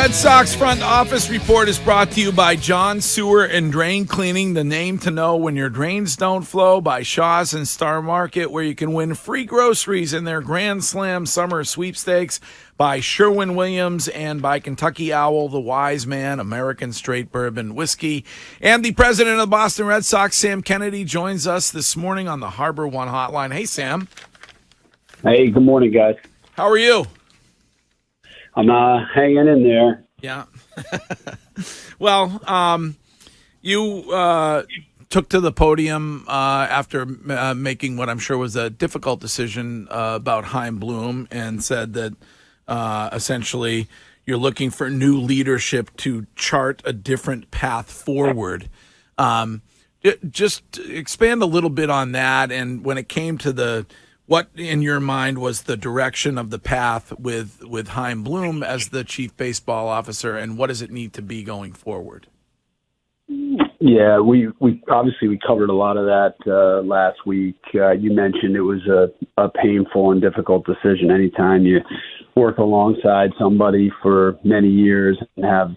Red Sox front office report is brought to you by John Sewer and Drain Cleaning, the name to know when your drains don't flow, by Shaw's and Star Market, where you can win free groceries in their Grand Slam summer sweepstakes, by Sherwin-Williams, and by Kentucky Owl, the Wise Man, American Straight Bourbon Whiskey. And the president of the Boston Red Sox, Sam Kennedy, joins us this morning on the Harbor One Hotline. Hey, Sam. Hey, good morning, guys. How are you? I'm hanging in there. Yeah. Well, you took to the podium after making what I'm sure was a difficult decision about Chaim Bloom, and said that essentially you're looking for new leadership to chart a different path forward. Just expand a little bit on that, and when it came to what in your mind was the direction of the path with Chaim Bloom as the chief baseball officer, and what does it need to be going forward? Yeah, we obviously covered a lot of that last week. You mentioned it was a painful and difficult decision. Anytime you work alongside somebody for many years and have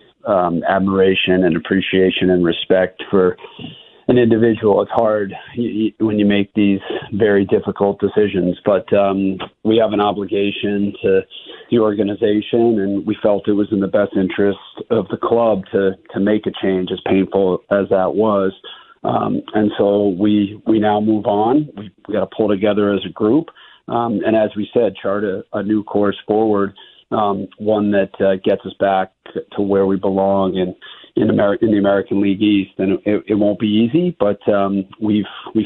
admiration and appreciation and respect for an individual, it's hard when you make these very difficult decisions. But we have an obligation to the organization, and we felt it was in the best interest of the club to make a change, as painful as that was. And so we now move on. We got to pull together as a group, and as we said, chart a new course forward, one that gets us back to where we belong in the American League East. And it won't be easy, but we've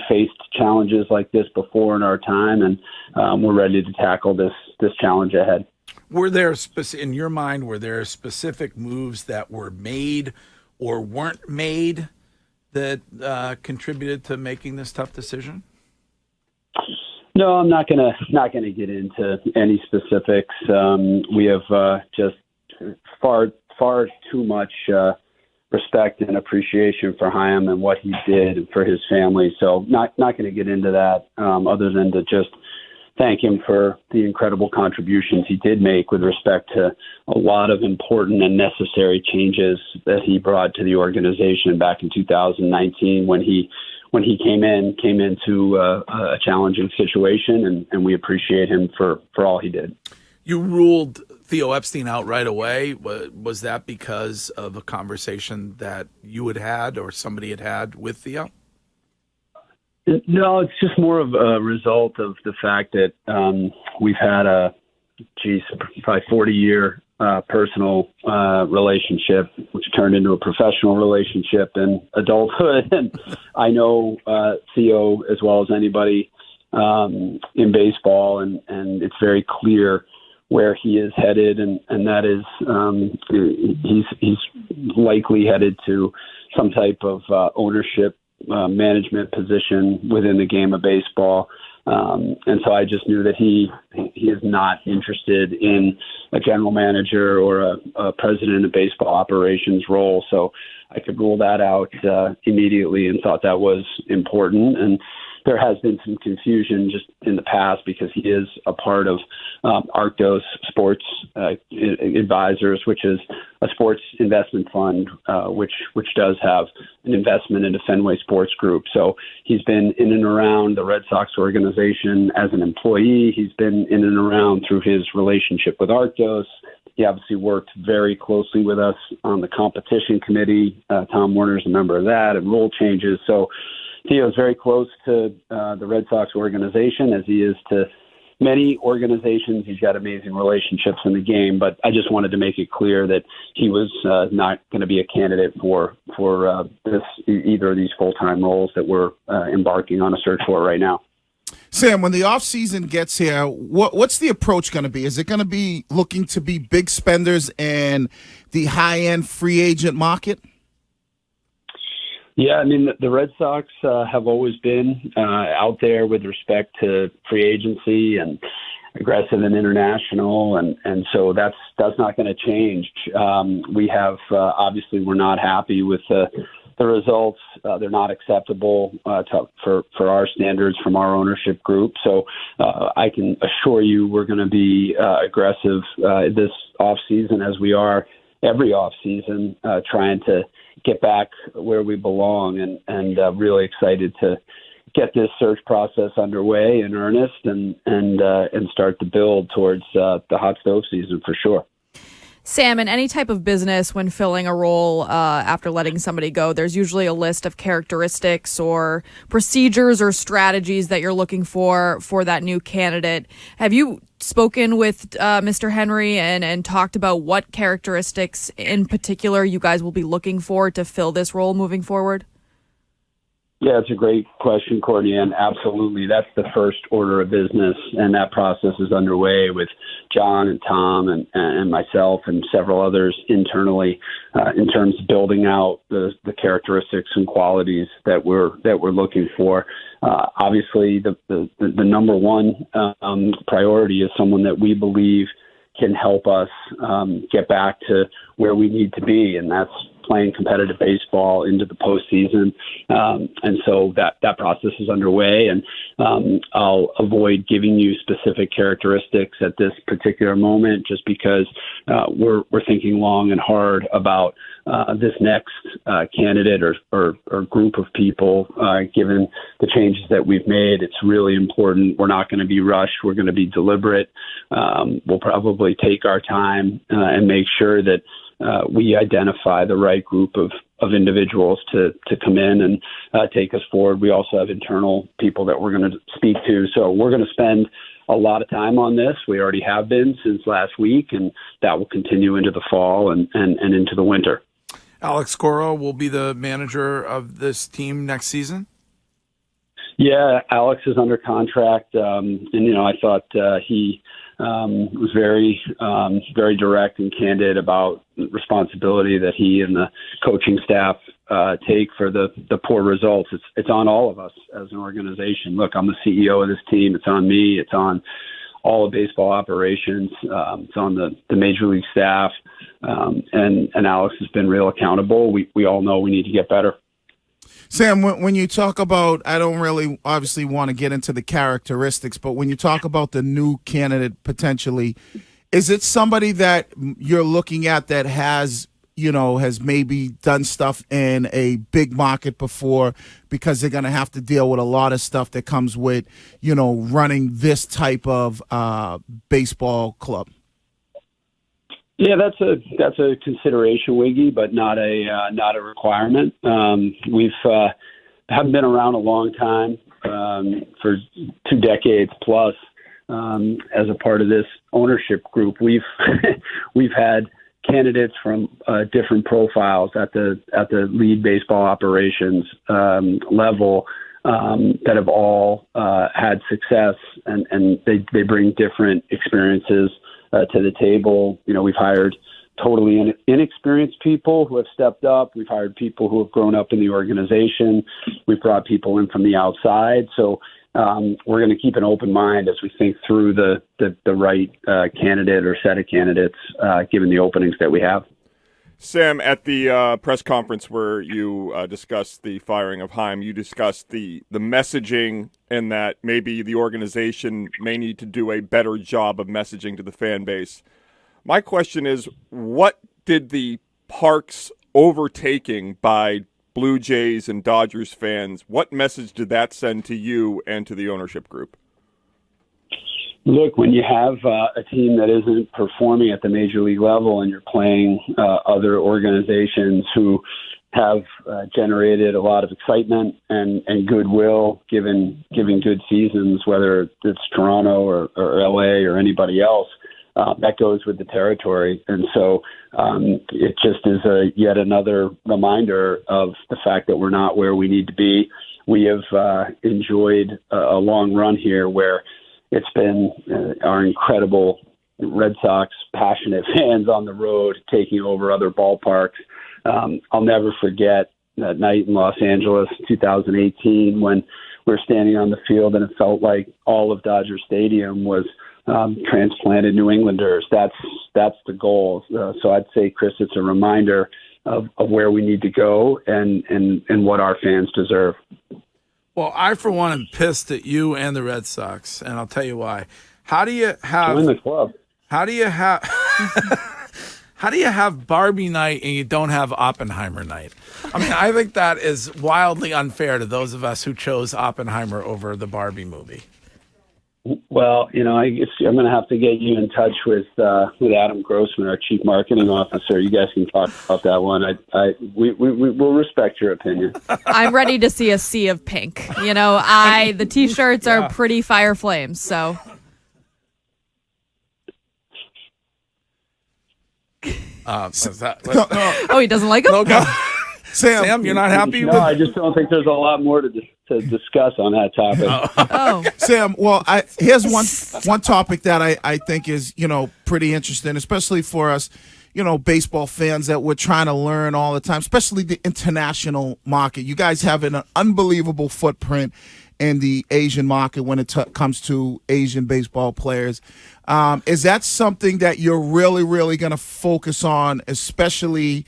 faced challenges like this before in our time, and we're ready to tackle this challenge ahead. Were there, in your mind, were there specific moves that were made or weren't made that contributed to making this tough decision? No, I'm not gonna get into any specifics. We have just far too much respect and appreciation for Chaim and what he did and for his family. So not going to get into that, other than to just thank him for the incredible contributions he did make with respect to a lot of important and necessary changes that he brought to the organization back in 2019 when he came into a challenging situation, and we appreciate him for all he did. You ruled Theo Epstein out right away. Was that because of a conversation that you had had or somebody had had with Theo? No, it's just more of a result of the fact that we've had probably 40-year personal relationship, which turned into a professional relationship in adulthood. And I know Theo as well as anybody in baseball, and it's very clear where he is headed, and that is he's likely headed to some type of ownership management position within the game of baseball. And so I just knew that he is not interested in a general manager or a president of baseball operations role. So I could rule that out immediately, and thought that was important. And there has been some confusion just in the past because he is a part of Arctos Sports Advisors, which is a sports investment fund, which does have an investment in the Fenway Sports Group. So he's been in and around the Red Sox organization as an employee. He's been in and around through his relationship with Arctos. He obviously worked very closely with us on the competition committee. Tom Werner's a member of that, and rule changes. So Theo is very close to the Red Sox organization, as he is to many organizations. He's got amazing relationships in the game, but I just wanted to make it clear that he was not going to be a candidate for either of these full-time roles that we're embarking on a search for right now. Sam, when the offseason gets here, what's the approach going to be? Is it going to be looking to be big spenders in the high-end free agent market? Yeah, I mean, the Red Sox have always been out there with respect to free agency and aggressive and international, and so that's not going to change. We have obviously we're not happy with the results. They're not acceptable for our standards from our ownership group. So I can assure you we're going to be aggressive this offseason as we are every offseason, trying to get back where we belong, and really excited to get this search process underway in earnest and start to build towards the hot stove season for sure. Sam, in any type of business, when filling a role after letting somebody go, there's usually a list of characteristics or procedures or strategies that you're looking for that new candidate. Have you spoken with Mr. Henry and talked about what characteristics in particular you guys will be looking for to fill this role moving forward? Yeah, it's a great question, Courtney, and absolutely. That's the first order of business, and that process is underway with John and Tom and myself and several others internally in terms of building out the characteristics and qualities that we're looking for. Obviously, the number one priority is someone that we believe can help us get back to where we need to be, and that's playing competitive baseball into the postseason. And so that process is underway, and I'll avoid giving you specific characteristics at this particular moment just because we're thinking long and hard about this next candidate or group of people. Given the changes that we've made, it's really important. We're not going to be rushed. We're going to be deliberate. We'll probably take our time and make sure that we identify the right group of individuals to come in and take us forward. We also have internal people that we're going to speak to. So we're going to spend a lot of time on this. We already have been since last week, and that will continue into the fall and into the winter. Alex Cora will be the manager of this team next season? Yeah, Alex is under contract, and I thought he was very direct and candid about the responsibility that he and the coaching staff take for the poor results. It's on all of us as an organization. Look, I'm the CEO of this team. It's on me. It's on all of baseball operations. It's on the major league staff, and Alex has been real accountable. We all know we need to get better. Sam, when you talk about, I don't really obviously want to get into the characteristics, but when you talk about the new candidate potentially, is it somebody that you're looking at that has maybe done stuff in a big market before, because they're going to have to deal with a lot of stuff that comes with, running this type of baseball club? Yeah, that's a consideration, Wiggy, but not a requirement. We've haven't been around a long time, for 2 decades plus, as a part of this ownership group. We've had candidates from different profiles at the lead baseball operations level that have all had success, and they bring different experiences to the table. We've hired totally inexperienced people who have stepped up. We've hired people who have grown up in the organization. We've brought people in from the outside. So we're going to keep an open mind as we think through the right candidate or set of candidates, given the openings that we have. Sam, at the press conference where you discussed the firing of Chaim, you discussed the messaging and that maybe the organization may need to do a better job of messaging to the fan base. My question is, what did the Parks overtaking by Blue Jays and Dodgers fans, what message did that send to you and to the ownership group? Look, when you have a team that isn't performing at the major league level and you're playing other organizations who have generated a lot of excitement and goodwill, given good seasons, whether it's Toronto or LA or anybody else, that goes with the territory. And so it just is yet another reminder of the fact that we're not where we need to be. We have enjoyed a long run here where it's been our incredible Red Sox passionate fans on the road taking over other ballparks. I'll never forget that night in Los Angeles, 2018, when we were standing on the field and it felt like all of Dodger Stadium was transplanted New Englanders. That's the goal. So I'd say, Chris, it's a reminder of where we need to go and what our fans deserve. Well, I, for one, am pissed at you and the Red Sox, and I'll tell you why. How do you have... Join the club. How do you have... How do you have Barbie night and you don't have Oppenheimer night? I mean, I think that is wildly unfair to those of us who chose Oppenheimer over the Barbie movie. Well, I guess I'm going to have to get you in touch with Adam Grossman, our chief marketing officer. You guys can talk about that one. We'll respect your opinion. I'm ready to see a sea of pink. The T-shirts are pretty fire flames. So. Oh, he doesn't like them? No, Sam, you're not happy with? I just don't think there's a lot more to discuss on that topic. Oh, Sam, well, here's one topic that I think is, pretty interesting, especially for us, baseball fans that we're trying to learn all the time, especially the international market. You guys have an unbelievable footprint in the Asian market when it comes to Asian baseball players. Is that something that you're really, really going to focus on, especially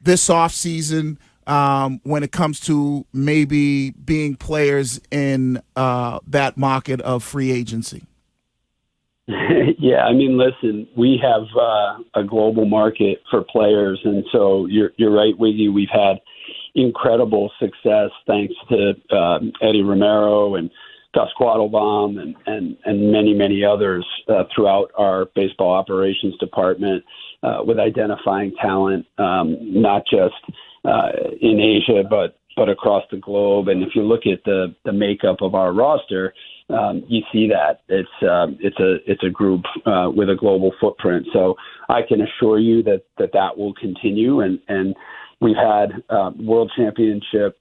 this offseason, when it comes to maybe being players in that market of free agency? Yeah, listen, we have a global market for players, and so you're right, Wiggy. We've had incredible success thanks to Eddie Romero and Gus Quattlebaum and many, many others throughout our baseball operations department with identifying talent, not just in Asia, but across the globe. And if you look at the makeup of our roster, you see that it's a group with a global footprint. So I can assure you that will continue. And we've had world championship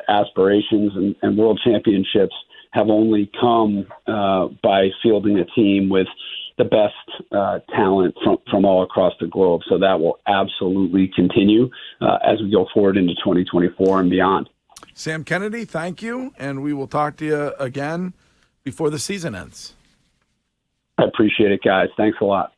aspirations, and world championships have only come by fielding a team with the best talent from all across the globe. So that will absolutely continue as we go forward into 2024 and beyond. Sam Kennedy, thank you, and we will talk to you again before the season ends. I appreciate it, guys. Thanks a lot.